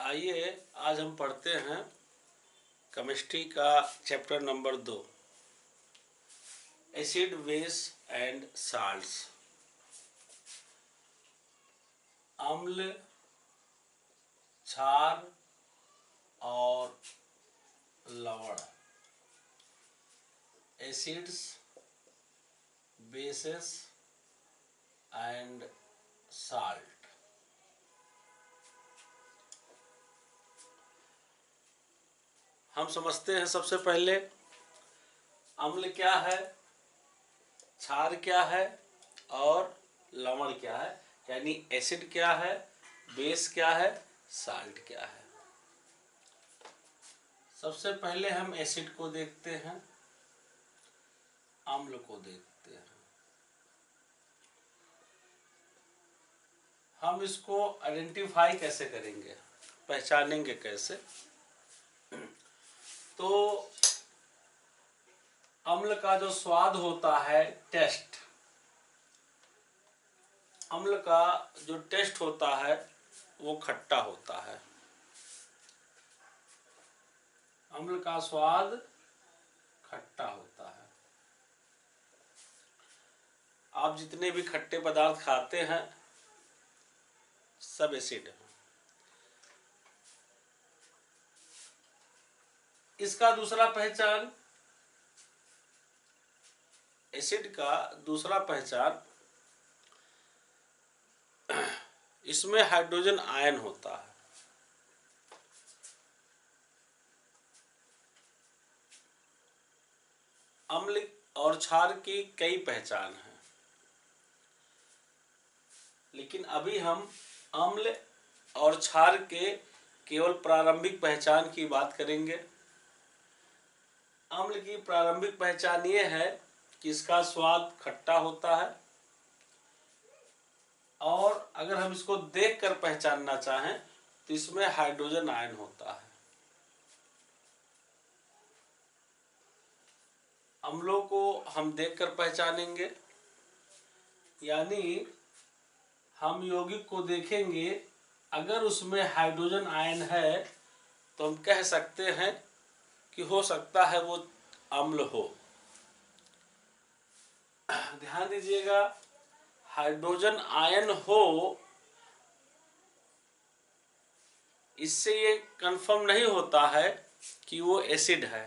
आइए आज हम पढ़ते हैं केमिस्ट्री का chapter number 2, acid base and salts. अम्ल, क्षार और लवण, एसिड्स, बेसेस एंड साल्ट। हम समझते हैं सबसे पहले अम्ल क्या है, क्षार क्या है और लवण क्या है, यानी एसिड क्या है, बेस क्या है, साल्ट क्या है। सबसे पहले हम एसिड को देखते हैं, अम्ल को देखते हैं। हम इसको आइडेंटिफाई कैसे करेंगे, पहचानेंगे कैसे? तो अम्ल का जो स्वाद होता है, टेस्ट, अम्ल का जो टेस्ट होता है वो खट्टा होता है। अम्ल का स्वाद खट्टा होता है। आप जितने भी खट्टे पदार्थ खाते हैं सब एसिड है। इसका दूसरा पहचान, एसिड का दूसरा पहचान, इसमें हाइड्रोजन आयन होता है। अम्ल और क्षार की कई पहचान है, लेकिन अभी हम अम्ल और क्षार के केवल प्रारंभिक पहचान की बात करेंगे। अम्ल की प्रारंभिक पहचान ये है कि इसका स्वाद खट्टा होता है, और अगर हम इसको देखकर पहचानना चाहें तो इसमें हाइड्रोजन आयन होता है। अम्लों को हम देखकर पहचानेंगे, यानी हम यौगिक को देखेंगे, अगर उसमें हाइड्रोजन आयन है तो हम कह सकते हैं कि हो सकता है वो अम्ल हो। ध्यान दीजिएगा, हाइड्रोजन आयन हो इससे ये कंफर्म नहीं होता है कि वो एसिड है।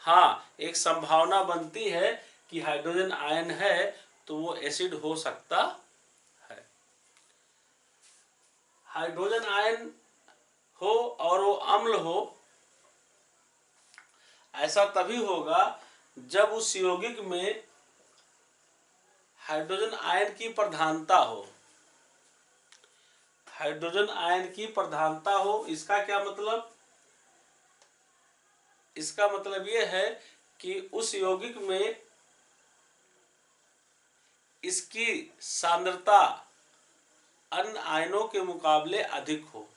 हाँ, एक संभावना बनती है कि हाइड्रोजन आयन है तो वो एसिड हो सकता है। हाइड्रोजन आयन हो और वो अम्ल हो, ऐसा तभी होगा जब उस यौगिक में हाइड्रोजन आयन की प्रधानता हो। हाइड्रोजन आयन की प्रधानता हो, इसका क्या मतलब? इसका मतलब यह है कि उस यौगिक में इसकी सांद्रता अन्य आयनों के मुकाबले अधिक हो।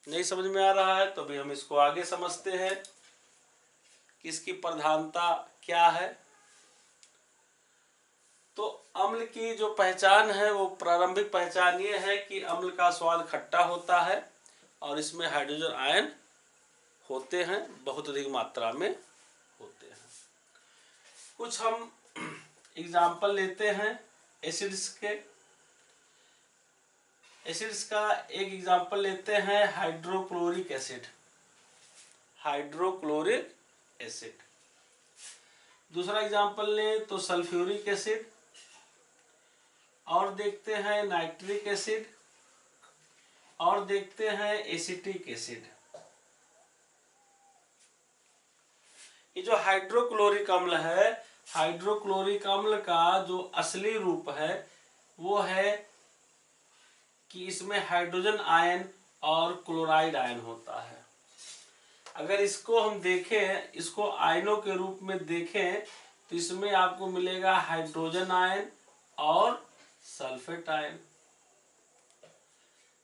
नहीं समझ में आ रहा है तो भी हम इसको आगे समझते हैं कि इसकी प्रधानता क्या है। तो अम्ल की जो पहचान है वो प्रारंभिक पहचान ये है कि अम्ल का स्वाद खट्टा होता है और इसमें हाइड्रोजन आयन होते हैं, बहुत अधिक मात्रा में होते हैं। कुछ हम एग्जाम्पल लेते हैं एसिड्स के। एसिड्स का एक एग्जाम्पल लेते हैं हाइड्रोक्लोरिक एसिड। Hydrochloric acid. दूसरा एग्जाम्पल लें तो सल्फ्यूरिक एसिड, और देखते हैं नाइट्रिक एसिड, और देखते हैं एसिटिक एसिड। ये जो हाइड्रोक्लोरिक अम्ल है, हाइड्रोक्लोरिक अम्ल का जो असली रूप है वो है कि इसमें हाइड्रोजन आयन और क्लोराइड आयन होता है। अगर इसको हम देखें, इसको आयनों के रूप में देखें तो इसमें आपको मिलेगा हाइड्रोजन आयन और सल्फेट आयन।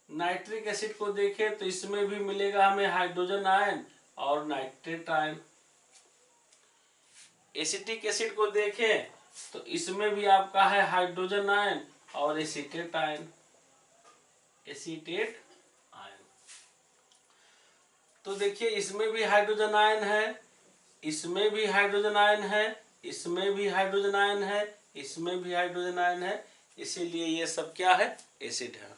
नाइट्रिक एसिड को देखें तो इसमें भी मिलेगा हमें हाइड्रोजन आयन और नाइट्रेट आयन। एसिटिक एसिड को देखें तो इसमें भी आपका है हाइड्रोजन आयन और एसीटेट आयन। Acetate ion. तो देखिए इसमें भी हाइड्रोजन आयन है, इसमें भी हाइड्रोजन आयन है, इसमें भी हाइड्रोजन आयन है, इसमें भी हाइड्रोजन आयन है, इसीलिए ये सब क्या है, एसिड है।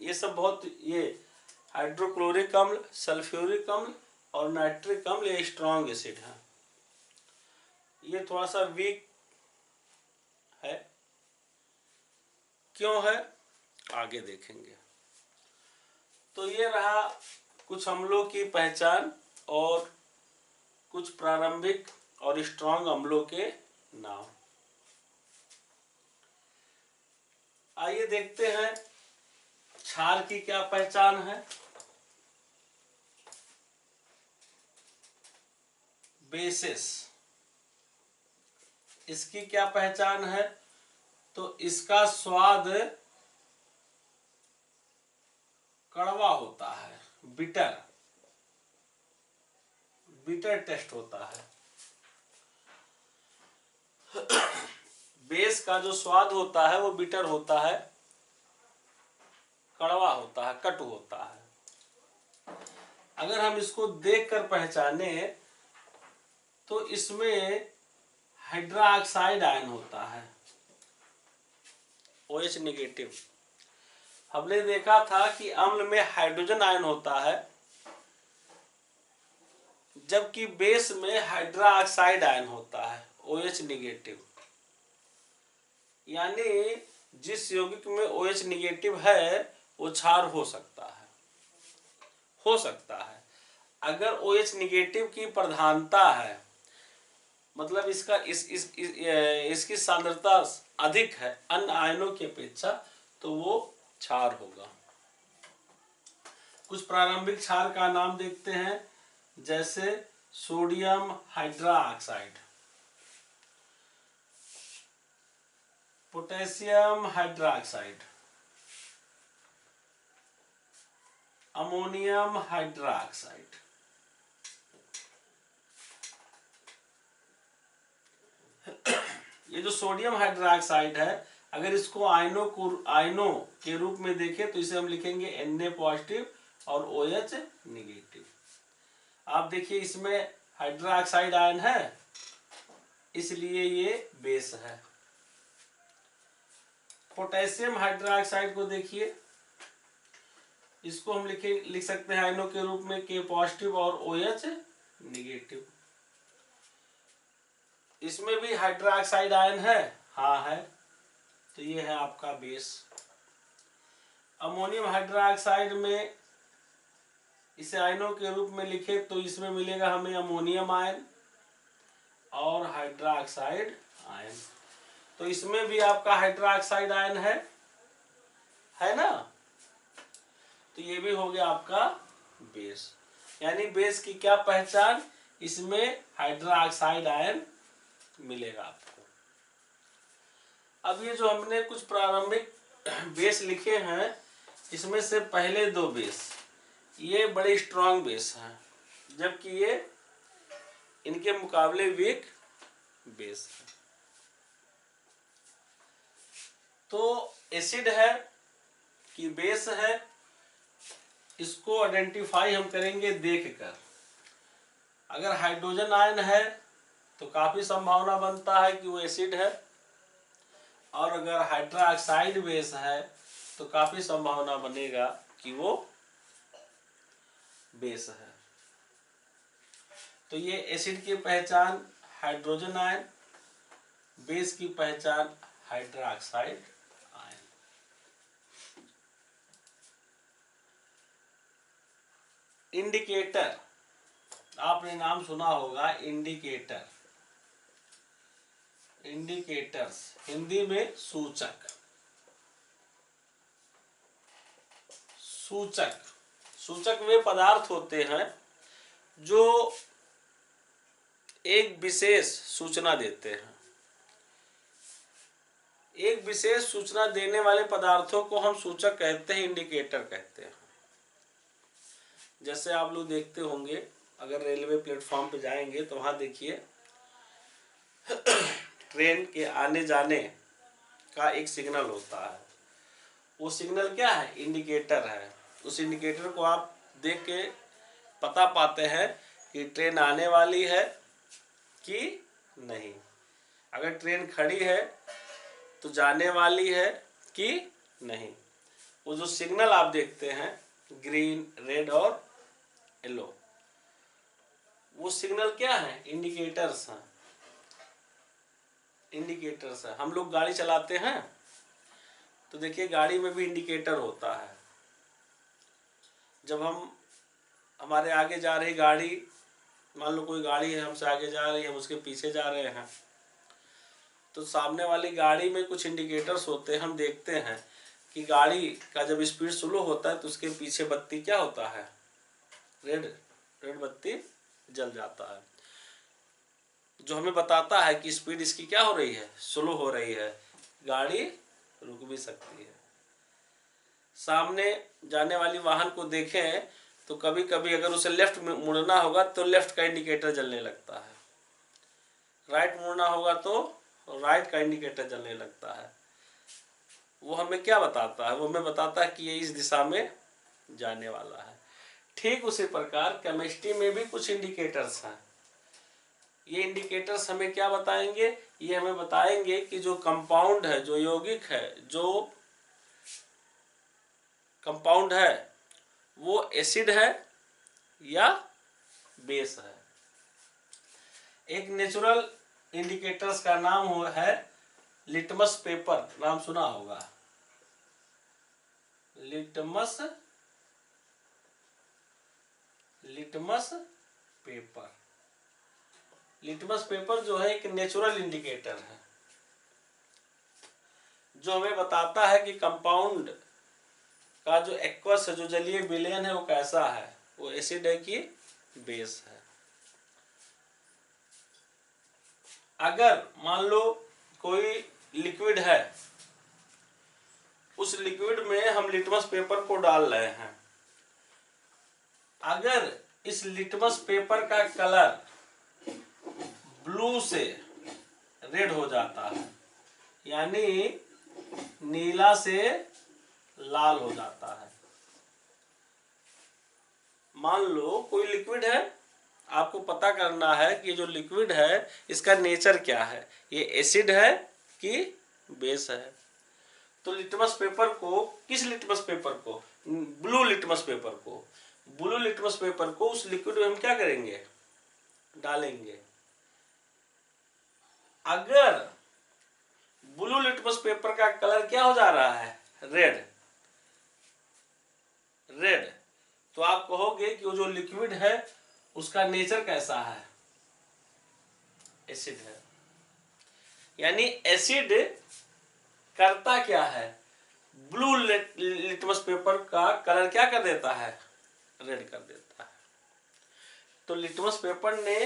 ये सब बहुत, ये हाइड्रोक्लोरिक अम्ल, सल्फ्यूरिक अम्ल और नाइट्रिक अम्ल ये स्ट्रॉन्ग एसिड है। ये थोड़ा सा वीक है, क्यों है आगे देखेंगे। तो ये रहा कुछ अम्लों की पहचान और कुछ प्रारंभिक और स्ट्रॉन्ग अम्लों के नाम। आइए देखते हैं क्षार की क्या पहचान है। बेसिस, इसकी क्या पहचान है, तो इसका स्वाद कड़वा होता है, बिटर, बिटर टेस्ट होता है। बेस का जो स्वाद होता है वो बिटर होता है, कड़वा होता है, कटु होता है। अगर हम इसको देखकर पहचाने तो इसमें हाइड्रा ऑक्साइड आयन होता है, OH निगेटिव। हमने देखा था कि अम्ल में हाइड्रोजन आयन होता है, जबकि बेस में हाइड्रा ऑक्साइड आयन होता है, OH निगेटिव। यानी जिस यौगिक में OH निगेटिव है वो क्षार हो सकता है, हो सकता है। अगर OH निगेटिव की प्रधानता है, मतलब इसका इसकी सांद्रता अधिक है अन्य आयनों की अपेक्षा, तो वो क्षार होगा। कुछ प्रारंभिक क्षार का नाम देखते हैं, जैसे sodium hydra oxide, potassium hydra oxide, ammonium hydra oxide. ये जो सोडियम हाइड्रा ऑक्साइड है, अगर इसको आयनों के रूप में देखें तो इसे हम लिखेंगे Na पॉजिटिव और OH निगेटिव। आप देखिए इसमें हाइड्रा ऑक्साइड आयन है, इसलिए ये बेस है। पोटेशियम हाइड्रा ऑक्साइड को देखिए, इसको हम लिख सकते हैं आयनों के रूप में K पॉजिटिव और OH निगेटिव। इसमें भी हाइड्रा ऑक्साइड आयन है, हाँ है, तो ये है आपका बेस। अमोनियम हाइड्रा ऑक्साइड में इसे आयनों के रूप में लिखे तो इसमें मिलेगा हमें अमोनियम आयन और हाइड्रा ऑक्साइड आयन। तो इसमें भी आपका हाइड्रा ऑक्साइड आयन है ना, तो ये भी हो गया आपका बेस। यानी बेस की क्या पहचान, इसमें हाइड्रा ऑक्साइड आयन मिलेगा आपको। अब ये जो हमने कुछ प्रारंभिक बेस लिखे हैं, इसमें से पहले दो बेस ये बड़े स्ट्रांग बेस हैं, जबकि ये इनके मुकाबले वीक बेस है। तो एसिड है कि बेस है, इसको आइडेंटिफाई हम करेंगे देखकर। अगर हाइड्रोजन आयन है तो काफी संभावना बनता है कि वो एसिड है, और अगर हाइड्रा ऑक्साइड बेस है तो काफी संभावना बनेगा कि वो बेस है। तो ये एसिड की पहचान हाइड्रोजन आयन, बेस की पहचान हाइड्रा ऑक्साइड आयन। इंडिकेटर, आपने नाम सुना होगा इंडिकेटर, इंडिकेटर्स हिंदी में सूचक। सूचक, सूचक वे पदार्थ होते हैं जो एक विशेष सूचना देते हैं। एक विशेष सूचना देने वाले पदार्थों को हम सूचक कहते हैं, इंडिकेटर कहते हैं। जैसे आप लोग देखते होंगे, अगर रेलवे प्लेटफॉर्म पे जाएंगे तो वहां देखिए ट्रेन के आने जाने का एक सिग्नल होता है। वो सिग्नल क्या है? इंडिकेटर है। उस इंडिकेटर को आप देख के पता पाते हैं कि ट्रेन आने वाली है कि नहीं। अगर ट्रेन खड़ी है तो जाने वाली है कि नहीं। वो जो सिग्नल आप देखते हैं ग्रीन, रेड और येलो, वो सिग्नल क्या है? इंडिकेटर्स हैं। इंडिकेटर्स है। हम लोग गाड़ी चलाते हैं तो देखिए गाड़ी में भी इंडिकेटर होता है। जब हम हमारे आगे जा रही गाड़ी, मान लो कोई गाड़ी है हमसे आगे जा रही है, हम उसके पीछे जा रहे हैं, तो सामने वाली गाड़ी में कुछ इंडिकेटर्स होते हैं। हम देखते हैं कि गाड़ी का जब स्पीड स्लो होता है तो उसके पीछे बत्ती क्या होता है? रेड बत्ती जल जाता है, जो हमें बताता है कि स्पीड इसकी क्या हो रही है? स्लो हो रही है, गाड़ी रुक भी सकती है। सामने जाने वाली वाहन को देखें तो कभी कभी अगर उसे लेफ्ट में मुड़ना होगा तो लेफ्ट का इंडिकेटर जलने लगता है, राइट मुड़ना होगा तो राइट का इंडिकेटर जलने लगता है। वो हमें क्या बताता है? वो हमें बताता है कि ये इस दिशा में जाने वाला है। ठीक उसी प्रकार केमिस्ट्री में भी कुछ इंडिकेटर्स हैं। ये इंडिकेटर्स हमें क्या बताएंगे? ये हमें बताएंगे कि जो कंपाउंड है, जो यौगिक है, जो कंपाउंड है वो एसिड है या बेस है। एक नेचुरल इंडिकेटर्स का नाम है लिटमस पेपर, नाम सुना होगा। Litmus paper. लिटमस पेपर जो है एक नेचुरल इंडिकेटर है, जो हमें बताता है कि कंपाउंड का जो एक्वस है, जो जलीय विलयन है, वो कैसा है, वो एसिड है कि बेस है। अगर मान लो कोई लिक्विड है, उस लिक्विड में हम लिटमस पेपर को डाल रहे हैं, अगर इस लिटमस पेपर का कलर ब्लू से रेड हो जाता है, यानी नीला से लाल हो जाता है। मान लो कोई लिक्विड है, आपको पता करना है कि जो लिक्विड है इसका नेचर क्या है, ये एसिड है कि बेस है। तो लिटमस पेपर को, किस लिटमस पेपर को? ब्लू लिटमस पेपर को। ब्लू लिटमस पेपर को उस लिक्विड में हम क्या करेंगे? डालेंगे। अगर ब्लू लिटमस पेपर का कलर क्या हो जा रहा है? रेड। तो आप कहोगे कि वो जो लिक्विड है उसका नेचर कैसा है? एसिड है। यानी एसिड करता क्या है? ब्लू लिटमस पेपर का कलर क्या कर देता है? रेड कर देता है। तो लिटमस पेपर ने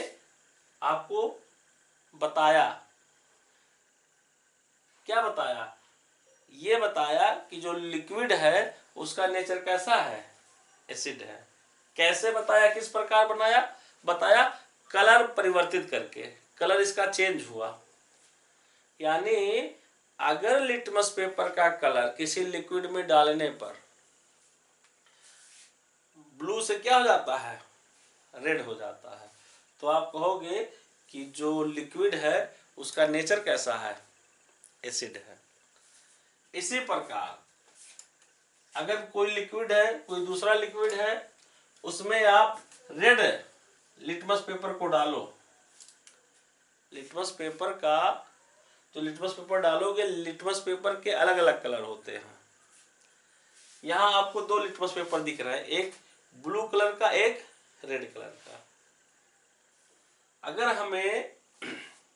आपको बताया, क्या बताया? ये बताया कि जो लिक्विड है उसका नेचर कैसा है? एसिड है। कैसे बताया? किस प्रकार बताया? कलर परिवर्तित करके, कलर इसका चेंज हुआ। यानी अगर लिटमस पेपर का कलर किसी लिक्विड में डालने पर ब्लू से क्या हो जाता है? रेड हो जाता है, तो आप कहोगे कि जो लिक्विड है उसका नेचर कैसा है? एसिड है। इसी प्रकार अगर कोई लिक्विड है, कोई दूसरा लिक्विड है, उसमें आप रेड लिटमस पेपर को डालो, लिटमस पेपर का, तो लिटमस पेपर डालोगे, लिटमस पेपर के अलग अलग कलर होते हैं। यहाँ आपको दो लिटमस पेपर दिख रहा है, एक ब्लू कलर का, एक रेड कलर का। अगर हमें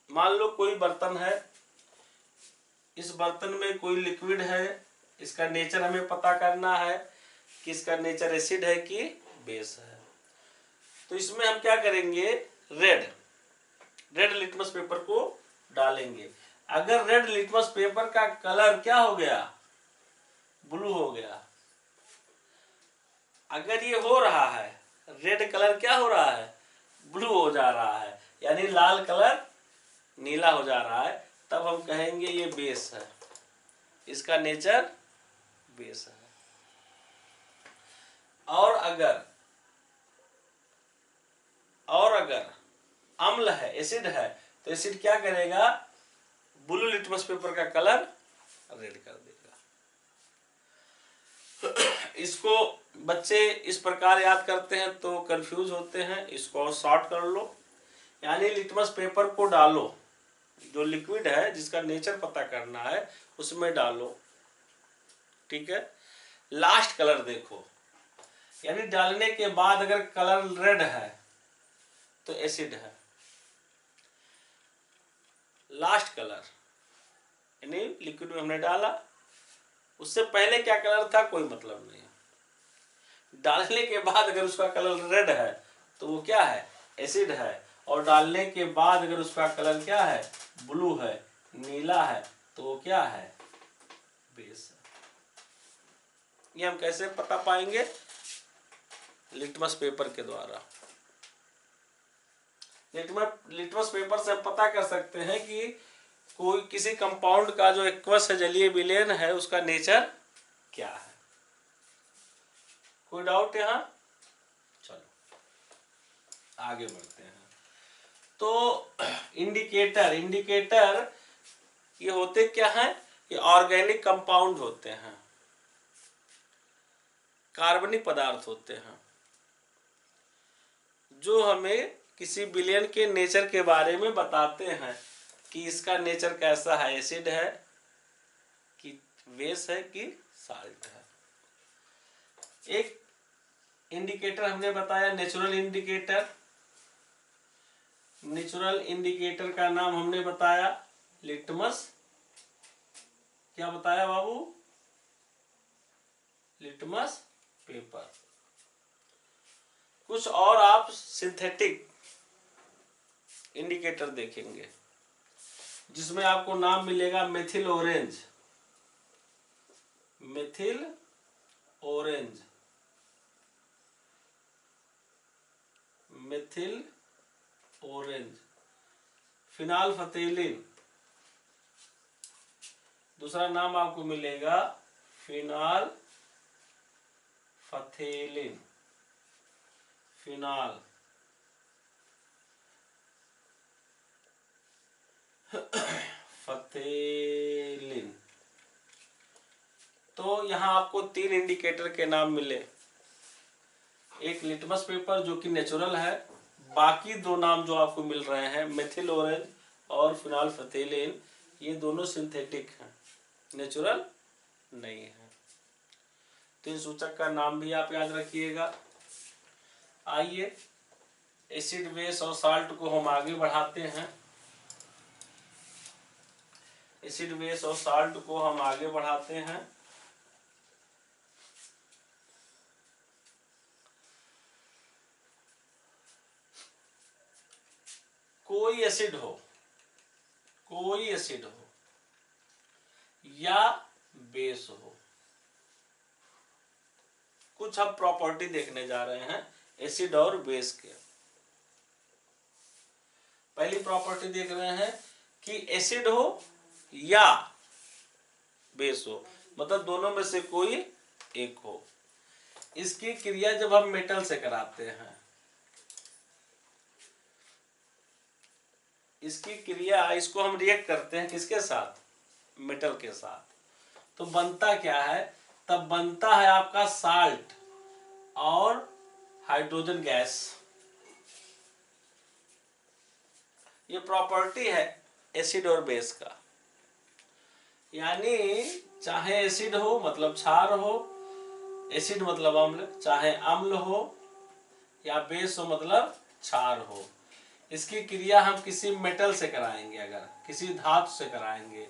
मान लो कोई बर्तन है, इस बर्तन में कोई लिक्विड है, इसका नेचर हमें पता करना है कि इसका नेचर एसिड है कि बेस है। तो इसमें हम क्या करेंगे? रेड लिटमस पेपर को डालेंगे। अगर रेड लिटमस पेपर का कलर क्या हो गया? ब्लू हो गया। अगर ये हो रहा है, रेड कलर क्या हो रहा है? ब्लू हो जा रहा है, यानी लाल कलर नीला हो जा रहा है, तब हम कहेंगे ये बेस है। इसका नेचर बेस है। और अगर अम्ल है, एसिड है, तो एसिड क्या करेगा, ब्लू लिटमस पेपर का कलर रेड कर देगा। इसको बच्चे इस प्रकार याद करते हैं तो कंफ्यूज होते हैं, इसको शॉर्ट कर लो। यानी लिटमस पेपर को डालो, जो लिक्विड है जिसका नेचर पता करना है उसमें डालो, ठीक है। लास्ट कलर देखो, यानी डालने के बाद अगर कलर रेड है तो एसिड है। लास्ट कलर यानी लिक्विड में हमने डाला, उससे पहले क्या कलर था कोई मतलब नहीं है। डालने के बाद अगर उसका कलर रेड है तो वो क्या है, एसिड है। और डालने के बाद अगर उसका कलर क्या है, ब्लू है, नीला है, तो वो क्या है, बेस है। ये हम कैसे पता पाएंगे, लिटमस पेपर के द्वारा। लिटमस पेपर से हम पता कर सकते हैं कि कोई किसी कंपाउंड का जो एक्वस है, जलीय विलयन है, उसका नेचर क्या है। कोई डाउट यहाँ? चलो आगे बढ़ते हैं। तो इंडिकेटर ये होते क्या है, ये ऑर्गेनिक कंपाउंड होते हैं, कार्बनिक पदार्थ होते हैं, जो हमें किसी विलयन के नेचर के बारे में बताते हैं कि इसका नेचर कैसा है, एसिड है कि बेस है कि साल्ट है। एक इंडिकेटर हमने बताया नेचुरल इंडिकेटर। नेचुरल इंडिकेटर का नाम हमने बताया लिटमस, क्या बताया बाबू, लिटमस पेपर। कुछ और आप सिंथेटिक इंडिकेटर देखेंगे जिसमें आपको नाम मिलेगा methyl orange, methyl orange, methyl orange, phenolphthalein, दूसरा नाम आपको मिलेगा फिनाल्फथेलिन, फिनाल फथेलिन। तो यहाँ आपको 3 इंडिकेटर के नाम मिले, एक लिटमस पेपर जो कि नेचुरल है, बाकी 2 नाम जो आपको मिल रहे हैं मेथिल ऑरेंज और फिनाल्फथेलिन, ये दोनों सिंथेटिक हैं, नेचुरल नहीं है। तो इन सूचक का नाम भी आप याद रखिएगा। आइए एसिड, बेस और साल्ट को हम आगे बढ़ाते हैं। एसिड, बेस और साल्ट को हम आगे बढ़ाते हैं। कोई एसिड हो या बेस हो, कुछ हम प्रॉपर्टी देखने जा रहे हैं एसिड और बेस के। पहली प्रॉपर्टी देख रहे हैं कि एसिड हो या बेस हो, मतलब दोनों में से कोई एक हो। इसकी क्रिया जब हम मेटल से कराते हैं, इसकी क्रिया, इसको हम रिएक्ट करते हैं किसके साथ, मेटल के साथ, तो बनता क्या है, तब बनता है आपका साल्ट और हाइड्रोजन गैस। ये प्रॉपर्टी है एसिड और बेस का। यानी चाहे एसिड हो मतलब क्षार हो, एसिड मतलब अम्ल, चाहे अम्ल हो या बेस हो मतलब क्षार हो, इसकी क्रिया हम किसी मेटल से कराएंगे, अगर किसी धातु से कराएंगे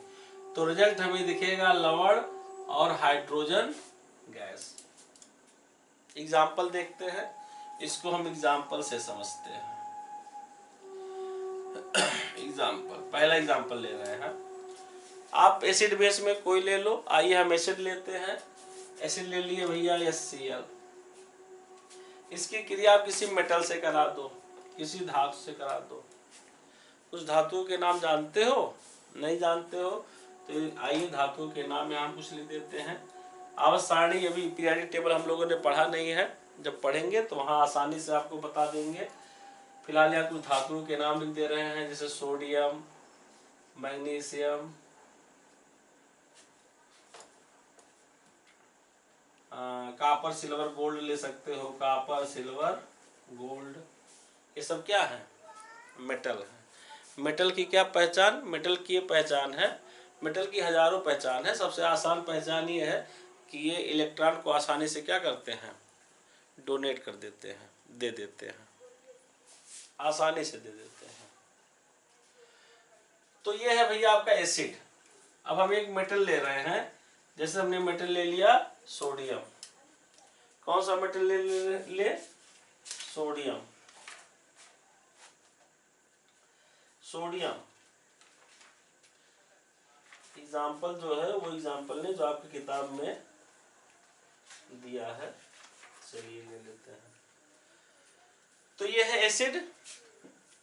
तो रिजल्ट हमें दिखेगा लवण और हाइड्रोजन गैस। एग्जाम्पल देखते हैं, इसको हम एग्जाम्पल से समझते हैं। एग्जाम्पल, पहला एग्जाम्पल ले रहे हैं। आप एसिड बेस में कोई ले लो। आइए हम एसिड लेते हैं। एसिड ले लिए भैया HCl। इसकी क्रिया आप किसी मेटल से करा दो, किसी धातु से करा दो। कुछ धातुओं के नाम जानते हो, नहीं जानते हो तो आइए धातुओं के नाम यहाँ कुछ लिख देते हैं। आवर्त सारणी अभी पीरियोडिक टेबल हम लोगों ने पढ़ा नहीं है, जब पढ़ेंगे तो वहाँ आसानी से आपको बता देंगे। फिलहाल यहाँ कुछ धातुओं के नाम लिख दे रहे हैं, जैसे sodium, magnesium, copper, silver, gold ले सकते हो। कॉपर, सिल्वर, गोल्ड, ये सब क्या है? मेटल है। मेटल की क्या पहचान? मेटल की ये पहचान है, मेटल की हजारों पहचान है। सबसे आसान पहचान ये है कि ये इलेक्ट्रॉन को आसानी से क्या करते हैं? डोनेट कर देते हैं, दे देते हैं, आसानी से दे देते हैं। तो ये है भैया आपका एसिड। अब हम एक मेटल ले रहे हैं, जैसे हमने मेटल ले लिया सोडियम। कौन सा मेटल ले सोडियम। सोडियम एग्जाम्पल जो है वो एग्जाम्पल ने जो आपकी किताब में दिया है, चलिए ले लेते हैं। तो ये है एसिड।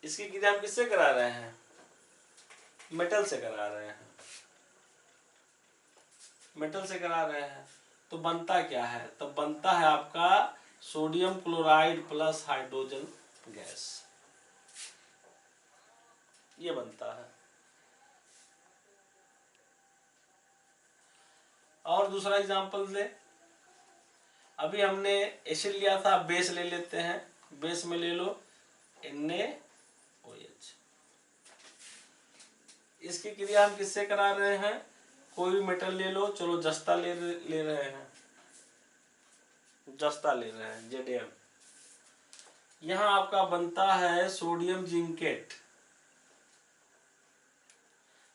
इसकी क्रिया हम किससे करा रहे हैं? मेटल से करा रहे हैं, मेटल से करा रहे हैं। तो बनता क्या है? तो बनता है आपका sodium chloride plus hydrogen gas, ये बनता है। और दूसरा एग्जांपल ले, अभी हमने एसिड लिया था, बेस ले लेते हैं। बेस में ले लो NaOH। इसकी क्रिया हम किससे करा रहे हैं? कोई भी मेटल ले लो, चलो जस्ता ले रहे हैं, जस्ता ले रहे हैं, Zn। यहाँ आपका बनता है सोडियम जिंकेट,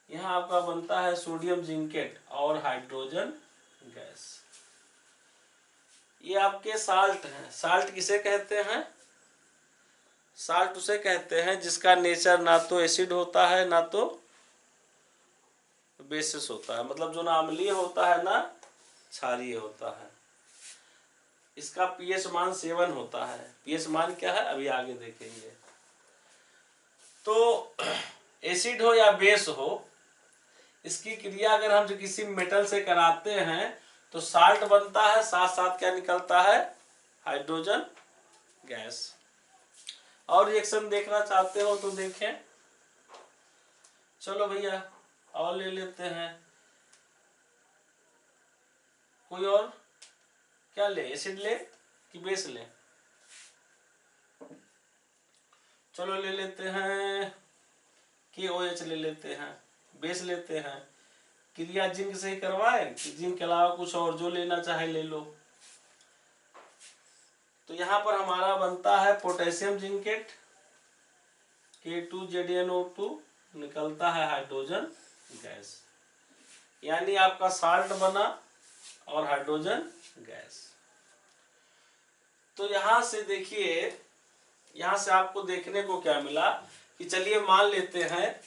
यहाँ आपका बनता है सोडियम जिंकेट और हाइड्रोजन गैस। ये आपके साल्ट हैं। साल्ट किसे कहते हैं? साल्ट उसे कहते हैं जिसका नेचर ना तो एसिड होता है ना तो बेसिस होता है, मतलब जो ना अम्लीय होता है ना क्षारीय होता है। इसका पीएच मान 7 होता है। पीएच मान क्या है अभी आगे देखेंगे। तो एसिड हो या बेस हो, इसकी क्रिया अगर हम किसी मेटल से कराते हैं तो साल्ट बनता है, साथ साथ क्या निकलता है? Hydrogen gas. और रिएक्शन देखना चाहते हो तो देखें। चलो भैया और ले लेते हैं। कोई और क्या ले? एसिड ले कि बेस ले? चलो ले लेते हैं KOH ले लेते हैं, बेस लेते हैं। क्रिया जिंक से ही करवाए कि जिंक के अलावा कुछ और जो लेना चाहे ले लो। तो यहाँ पर हमारा बनता है पोटेशियम जिंकेट, K2ZnO2, निकलता है हाइड्रोजन गैस। यानी आपका साल्ट बना और हाइड्रोजन गैस। तो यहाँ से देखिए, यहाँ से आपको देखने को क्या मिला कि चलिए मान लेते हैं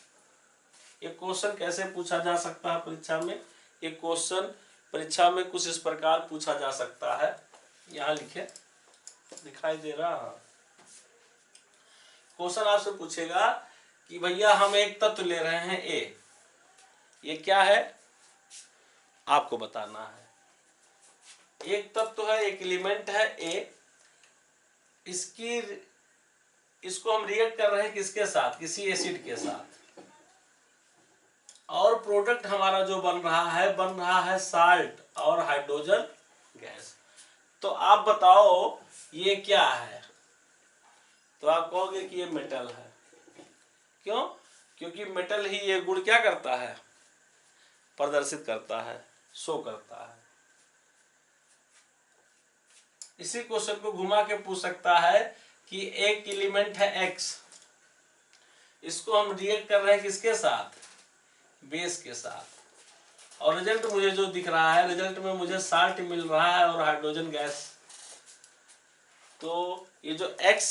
एक क्वेश्चन कैसे पूछा जा सकता है परीक्षा में। एक क्वेश्चन परीक्षा में कुछ इस प्रकार पूछा जा सकता है, यहाँ लिखे दिखाई दे रहा है। क्वेश्चन आपसे पूछेगा कि भैया हम एक तत्व ले रहे हैं A, ये क्या है आपको बताना है। एक तत्व है, एक एलिमेंट है A, इसको हम रिएक्ट कर रहे हैं किसके साथ? किसी एसिड के साथ। और प्रोडक्ट हमारा जो बन रहा है साल्ट और हाइड्रोजन गैस। तो आप बताओ ये क्या है? तो आप कहोगे कि ये मेटल है। क्यों? क्योंकि मेटल ही ये गुण क्या करता है? प्रदर्शित करता है, शो करता है। इसी क्वेश्चन को घुमा के पूछ सकता है कि एक एलिमेंट है X, इसको हम रिएक्ट कर रहे हैं किसके साथ? बेस के साथ। और रिजल्ट मुझे जो दिख रहा है, रिजल्ट में मुझे साल्ट मिल रहा है और हाइड्रोजन गैस। तो ये जो X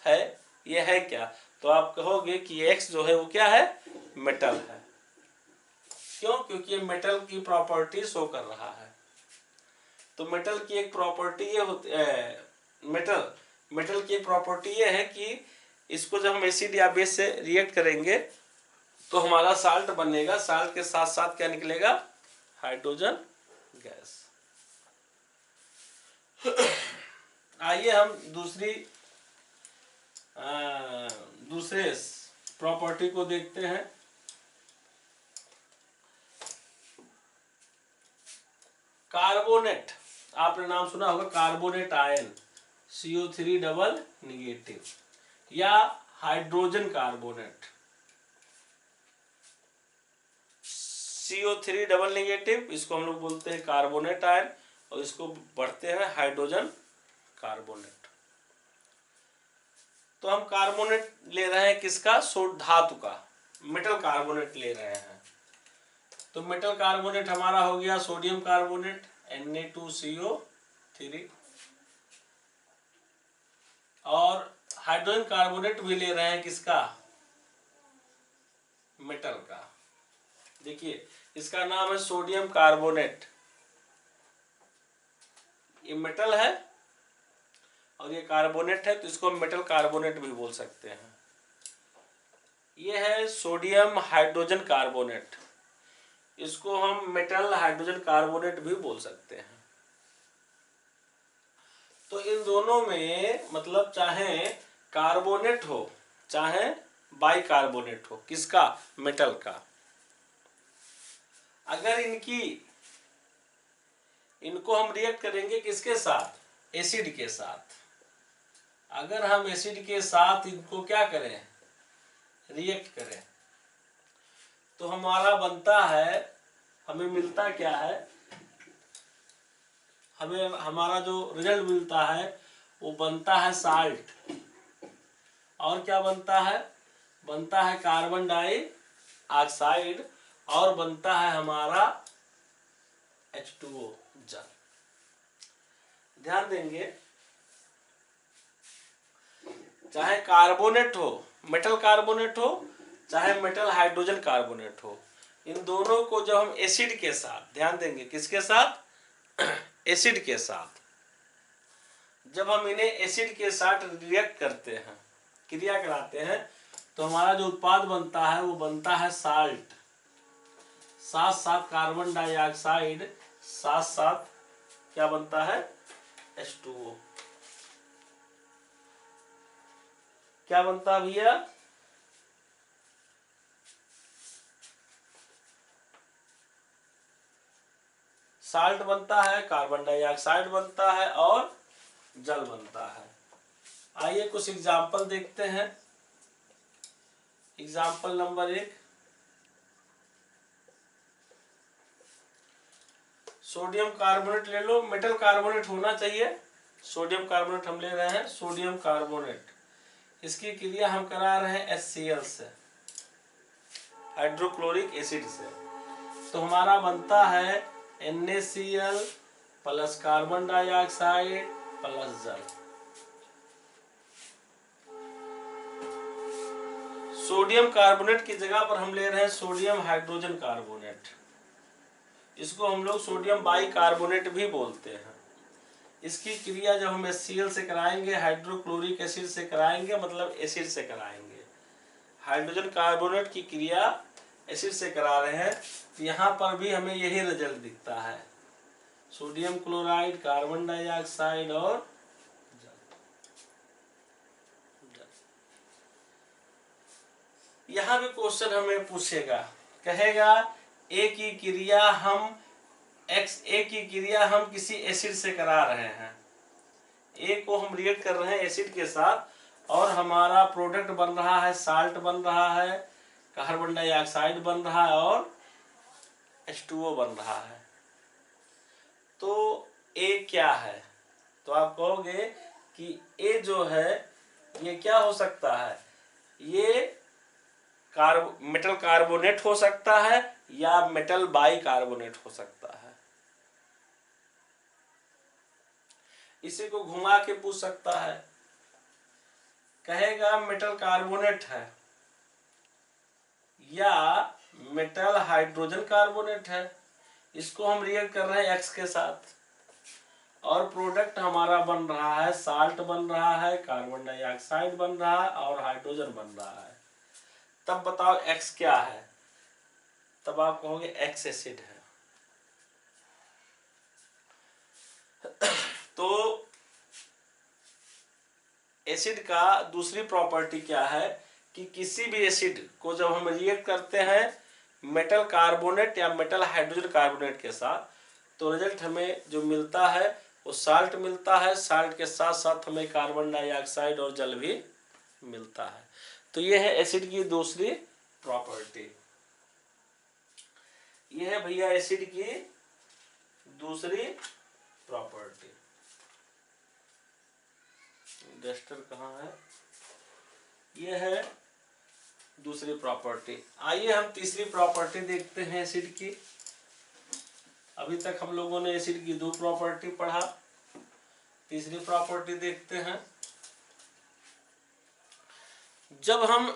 है ये है क्या? तो आप कहोगे कि ये X जो है वो क्या है? मेटल है। क्यों? क्योंकि ये मेटल की प्रॉपर्टी शो कर रहा है। तो मेटल की एक प्रॉपर्टी ये होती है, मेटल की एक प्रॉपर्टी ये है कि इसको जब हम एसिड या बेस से रिएक्ट करेंगे तो हमारा साल्ट बनेगा, साल्ट के साथ साथ क्या निकलेगा, हाइड्रोजन गैस। आइए हम दूसरे प्रॉपर्टी को देखते हैं। कार्बोनेट, आपने नाम सुना होगा carbonate ion, CO3 double negative, या hydrogen carbonate, CO3 double negative, इसको हम लोग बोलते हैं कार्बोनेट आयन, और इसको पढ़ते हैं हाइड्रोजन कार्बोनेट। तो हम कार्बोनेट ले रहे हैं किसका, धातु का, मेटल कार्बोनेट ले रहे हैं। तो मेटल कार्बोनेट हमारा हो गया सोडियम कार्बोनेट Na2CO3, और हाइड्रोजन कार्बोनेट भी ले रहे हैं किसका, मेटल का। देखिए इसका नाम है सोडियम कार्बोनेट, ये मेटल है और ये कार्बोनेट है, तो इसको हम मेटल कार्बोनेट भी बोल सकते हैं। ये है सोडियम हाइड्रोजन कार्बोनेट, इसको हम मेटल हाइड्रोजन कार्बोनेट भी बोल सकते हैं। तो इन दोनों में मतलब चाहे कार्बोनेट हो चाहे बाइकार्बोनेट हो, किसका, मेटल का, अगर इनको हम रिएक्ट करेंगे किसके साथ, एसिड के साथ। अगर हम एसिड के साथ इनको क्या करें, रिएक्ट करें, तो हमारा बनता है, हमें मिलता क्या है, हमें हमारा जो रिजल्ट मिलता है वो बनता है साल्ट, और क्या बनता है, बनता है कार्बन डाइऑक्साइड, और बनता है हमारा H2O जल। ध्यान देंगे, चाहे कार्बोनेट हो, मेटल कार्बोनेट हो, चाहे मेटल हाइड्रोजन कार्बोनेट हो, इन दोनों को जब हम एसिड के साथ, ध्यान देंगे किसके साथ, एसिड के साथ, जब हम इन्हें एसिड के साथ रिएक्ट करते हैं, क्रिया कराते हैं, तो हमारा जो उत्पाद बनता है वो बनता है साल्ट, साथ साथ कार्बन डाइऑक्साइड, साथ साथ क्या बनता है, H2O। क्या बनता है भैया, साल्ट बनता है, कार्बन डाइऑक्साइड बनता है और जल बनता है। आइए कुछ एग्जाम्पल देखते हैं। एग्जाम्पल नंबर 1, सोडियम कार्बोनेट ले लो, मेटल कार्बोनेट होना चाहिए, सोडियम कार्बोनेट हम ले रहे हैं, सोडियम कार्बोनेट, इसकी क्रिया हम करा रहे हैं HCl से, हाइड्रोक्लोरिक एसिड से। तो हमारा बनता है NaCl plus carbon dioxide plus जल। सोडियम कार्बोनेट की जगह पर हम ले रहे हैं सोडियम हाइड्रोजन कार्बोनेट, इसको हम लोग सोडियम बाइकार्बोनेट भी बोलते हैं। इसकी क्रिया जब हम HCl से कराएंगे, हाइड्रोक्लोरिक एसिड से कराएंगे, मतलब एसिड से कराएंगे, हाइड्रोजन कार्बोनेट की क्रिया एसिड से करा रहे हैं, तो यहाँ पर भी हमें यही रिजल्ट दिखता है, सोडियम क्लोराइड, कार्बन डाइऑक्साइड और यहाँ भी क्वेश्चन हमें पूछेगा, कहेगा ए की क्रिया हम किसी एसिड से करा रहे हैं, ए को हम रिएक्ट कर रहे हैं एसिड के साथ, और हमारा प्रोडक्ट बन रहा है, साल्ट बन रहा है, कार्बन डाइऑक्साइड बन रहा है और H2O बन रहा है। तो ए क्या है, तो आप कहोगे कि ए जो है ये क्या हो सकता है, ये मेटल कार्बोनेट हो सकता है या मेटल बाइकार्बोनेट हो सकता है। इसी को घुमा के पूछ सकता है, कहेगा मेटल कार्बोनेट है या मेटल हाइड्रोजन कार्बोनेट है, इसको हम रिएक्ट कर रहे हैं X के साथ, और प्रोडक्ट हमारा बन रहा है, साल्ट बन रहा है, कार्बन डाइऑक्साइड बन रहा है और हाइड्रोजन बन रहा है। तब बताओ X क्या है, तब आप कहोगे X एसिड है। तो एसिड का दूसरी प्रॉपर्टी क्या है कि किसी भी एसिड को जब हम रिएक्ट करते हैं मेटल कार्बोनेट या मेटल हाइड्रोजन कार्बोनेट के साथ, तो रिजल्ट हमें जो मिलता है वो साल्ट मिलता है। साल्ट के साथ साथ हमें कार्बन डाइऑक्साइड और जल भी मिलता है। तो ये है एसिड की दूसरी प्रॉपर्टी। ये है भैया एसिड की दूसरी प्रॉपर्टी। डस्टर कहाँ है? ये है दूसरी प्रॉपर्टी। आइए हम तीसरी प्रॉपर्टी देखते हैं एसिड की। अभी तक हम लोगों ने एसिड की दो प्रॉपर्टी पढ़ा, तीसरी प्रॉपर्टी देखते हैं। जब हम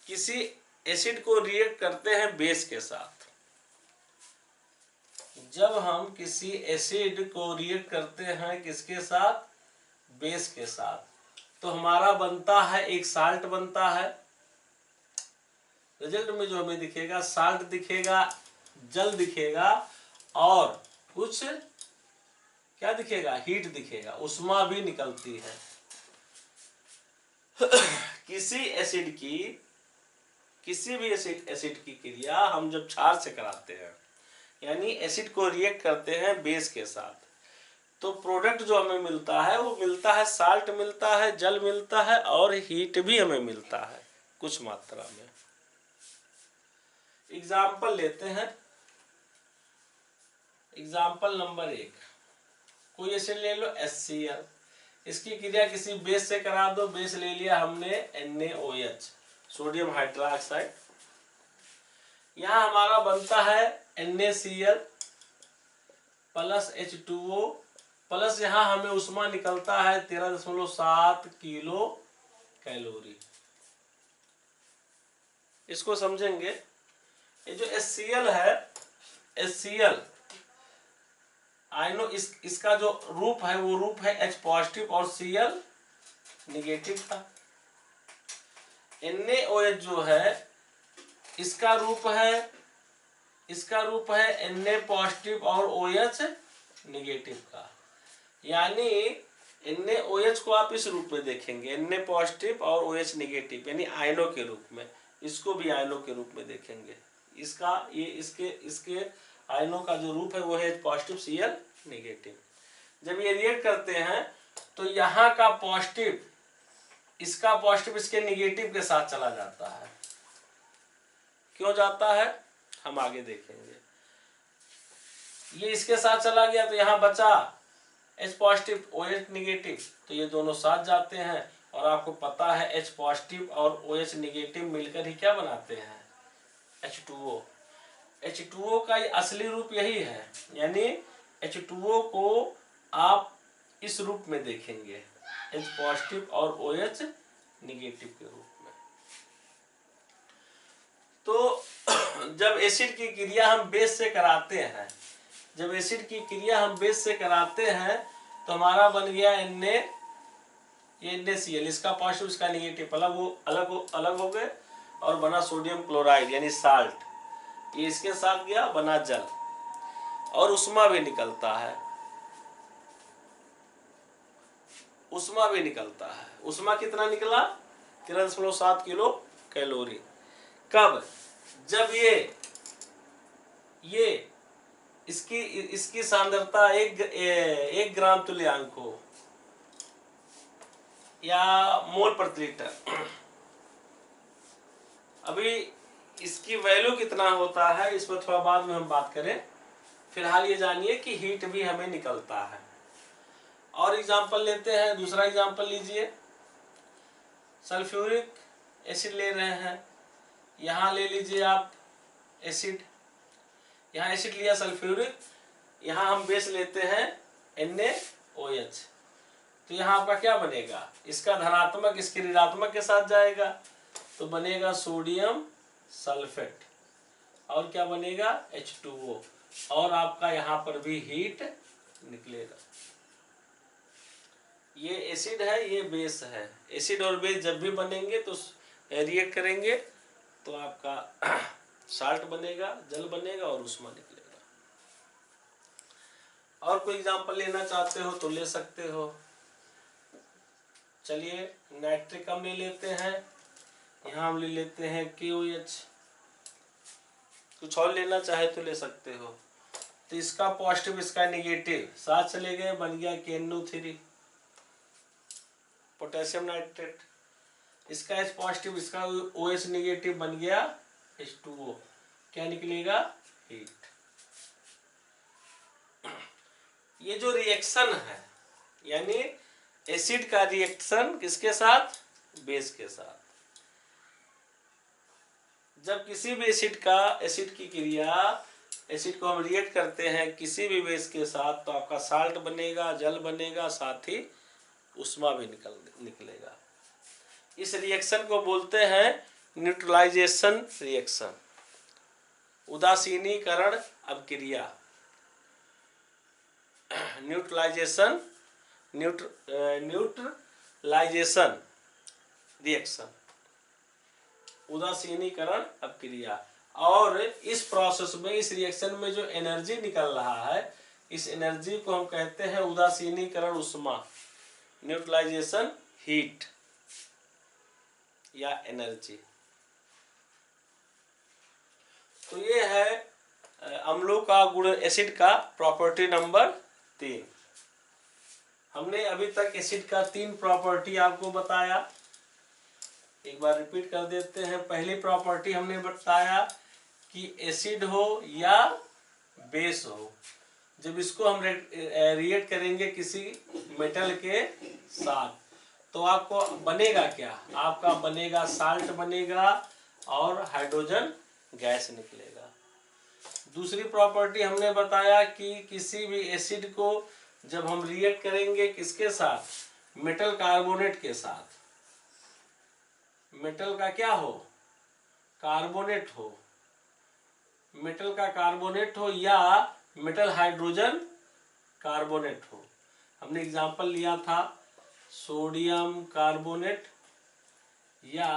किसी एसिड को रिएक्ट करते हैं बेस के साथ, जब हम किसी एसिड को रिएक्ट करते हैं किसके साथ? बेस के साथ, तो हमारा बनता है एक साल्ट बनता है। रिजल्ट में जो हमें दिखेगा साल्ट दिखेगा, जल दिखेगा और कुछ क्या दिखेगा? हीट दिखेगा, उष्मा भी निकलती है। किसी एसिड की, किसी भी एसिड की क्रिया हम जब क्षार से कराते हैं, यानी एसिड को रिएक्ट करते हैं बेस के साथ, तो प्रोडक्ट जो हमें मिलता है वो मिलता है साल्ट मिलता है, जल मिलता है और हीट भी हमें मिलता है कुछ मात्रा में। एग्जाम्पल लेते हैं। एग्जाम्पल नंबर 1, कोई एसिड ले लो HCl, इसकी क्रिया किसी बेस से करा दो। बेस ले लिया हमने NaOH, सोडियम हाइड्रोक्साइड। यहाँ हमारा बनता है NaCl प्लस H2O प्लस यहाँ हमें उष्मा निकलता है 13.7 किलो कैलोरी। इसको समझेंगे। ये जो HCl है, HCl आयनो, इसका जो रूप है वो रूप है H पॉजिटिव और Cl निगेटिव का। NaOH जो है इसका रूप है, इसका रूप है Na पॉजिटिव और OH निगेटिव का। यानी NaOH को आप इस रूप में देखेंगे, Na पॉजिटिव और OH निगेटिव, यानी आयनों के रूप में। इसको भी आयनों के रूप में देखेंगे। इसका ये इसके आयनों का जो रूप है वो है H पॉजिटिव Cl निगेटिव। जब ये रिएक्ट करते हैं तो यहाँ का पॉजिटिव, इसका पॉजिटिव इसके निगेटिव के साथ चला जाता है। क्यों जाता है हम आगे देखेंगे। ये इसके साथ चला गया तो यहाँ बचा H पॉजिटिव OH निगेटिव, तो ये दोनों साथ जाते हैं। और आपको पता है H पॉजिटिव और OH निगेटिव मिलकर ही क्या बनाते हैं? H2O। H2O का असली रूप यही है, यानी H2O को आप इस रूप में देखेंगे, H पॉजिटिव और OH निगेटिव के रूप में। तो जब एसिड की क्रिया हम बेस से कराते हैं, जब एसिड की क्रिया हम बेस से कराते हैं तो हमारा बन गया Na, ये NaCl, इसका पॉजिटिव इसका निगेटिव अलग हो गए और बना सोडियम क्लोराइड यानी साल्ट। ये इसके साथ गया, बना जल और उष्मा भी निकलता है, उष्मा भी निकलता है। उष्मा कितना निकला? 13.7 किलो कैलोरी। कब? जब ये इसकी सांद्रता एक ग्राम तुल्यांक हो या मोल प्रति लीटर। अभी इसकी वैल्यू कितना होता है इस पर थोड़ा बाद में हम बात करें। फिलहाल ये जानिए कि हीट भी हमें निकलता है। और एग्जांपल लेते हैं, दूसरा एग्जांपल लीजिए। सल्फ्यूरिक एसिड ले रहे हैं, यहाँ ले लीजिए आप एसिड, यहाँ एसिड लिया सल्फ्यूरिक, यहाँ हम बेस लेते हैं NaOH। तो यहाँ आपका क्या बनेगा? इसका धनात्मक इसके ऋणात्मक के साथ जाएगा तो बनेगा सोडियम सल्फेट। और क्या बनेगा? H2O। और आपका यहाँ पर भी हीट निकलेगा। ये एसिड है, ये बेस है। एसिड और बेस जब भी बनेंगे तो रिएक्ट करेंगे तो आपका साल्ट बनेगा, जल बनेगा और उष्मा निकलेगा। और कोई एग्जांपल लेना चाहते हो तो ले सकते हो। चलिए नाइट्रिक अम्ल ले लेते हैं, यहाँ हम ले लेते हैं KOH। कुछ और लेना चाहे तो ले सकते हो। तो इसका पॉजिटिव इसका नेगेटिव साथ चले गए, बन गया KNO3 पोटेशियम नाइट्रेट। इसका H पॉजिटिव इसका OH नेगेटिव बन गया H2O। क्या निकलेगा? हीट। ये जो रिएक्शन है यानी एसिड का रिएक्शन किसके साथ? बेस के साथ। जब किसी भी एसिड की क्रिया, एसिड को हम रिएक्ट करते हैं किसी भी बेस के साथ, तो आपका साल्ट बनेगा, जल बनेगा, साथ ही उष्मा भी निकलेगा। इस रिएक्शन को बोलते हैं न्यूट्रलाइजेशन रिएक्शन, उदासीनीकरण अभिक्रिया। न्यूट्रलाइजेशन रिएक्शन, उदासीनीकरण अभिक्रिया। और इस प्रोसेस में, इस रिएक्शन में जो एनर्जी निकल रहा है, इस एनर्जी को हम कहते हैं उदासीनीकरण उष्मा, न्यूट्रलाइजेशन हीट या एनर्जी। तो ये है अम्लों का गुण, एसिड का प्रॉपर्टी नंबर 3। हमने अभी तक एसिड का 3 प्रॉपर्टी आपको बताया, एक बार रिपीट कर देते हैं। पहली प्रॉपर्टी हमने बताया कि एसिड हो या बेस हो, जब इसको हम रिएक्ट करेंगे किसी मेटल के साथ, तो आपको बनेगा क्या? आपका बनेगा साल्ट बनेगा और हाइड्रोजन गैस निकलेगा। दूसरी प्रॉपर्टी हमने बताया कि किसी भी एसिड को जब हम रिएक्ट करेंगे किसके साथ? मेटल कार्बोनेट के साथ। मेटल का क्या हो? कार्बोनेट हो। मेटल का कार्बोनेट हो या मेटल हाइड्रोजन कार्बोनेट हो। हमने एग्जांपल लिया था सोडियम कार्बोनेट या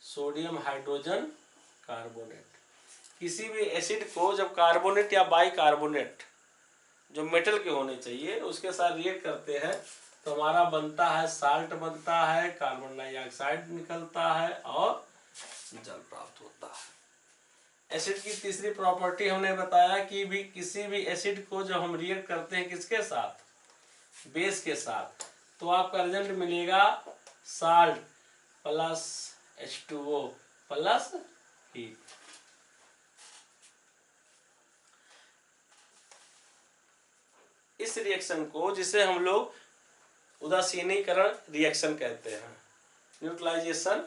सोडियम हाइड्रोजन कार्बोनेट। किसी भी एसिड को जब कार्बोनेट या बाई कार्बोनेट जो मेटल के होने चाहिए उसके साथ रिएक्ट करते हैं तो हमारा बनता है साल्ट बनता है, कार्बन डाइऑक्साइड निकलता है और जल प्राप्त होता है। एसिड की तीसरी प्रॉपर्टी हमने बताया कि भी किसी भी एसिड को जब हम रिएक्ट करते हैं किसके साथ? बेस के साथ, तो आपका रिजल्ट मिलेगा salt plus H2O plus heat. इस रिएक्शन को जिसे हम लोग उदासीनीकरण रिएक्शन कहते हैं, न्यूट्रलाइजेशन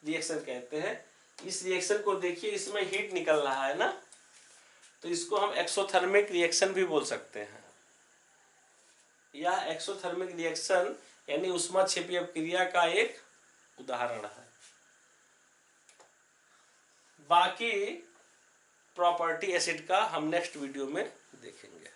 रिएक्शन कहते हैं। इस रिएक्शन को देखिए, इसमें हीट निकल रहा है ना, तो इसको हम एक्सोथर्मिक रिएक्शन भी बोल सकते हैं। यह एक्सोथर्मिक रिएक्शन यानी ऊष्माक्षेपी अभिक्रिया का एक उदाहरण है। बाकी प्रॉपर्टी एसिड का हम नेक्स्ट वीडियो में देखेंगे।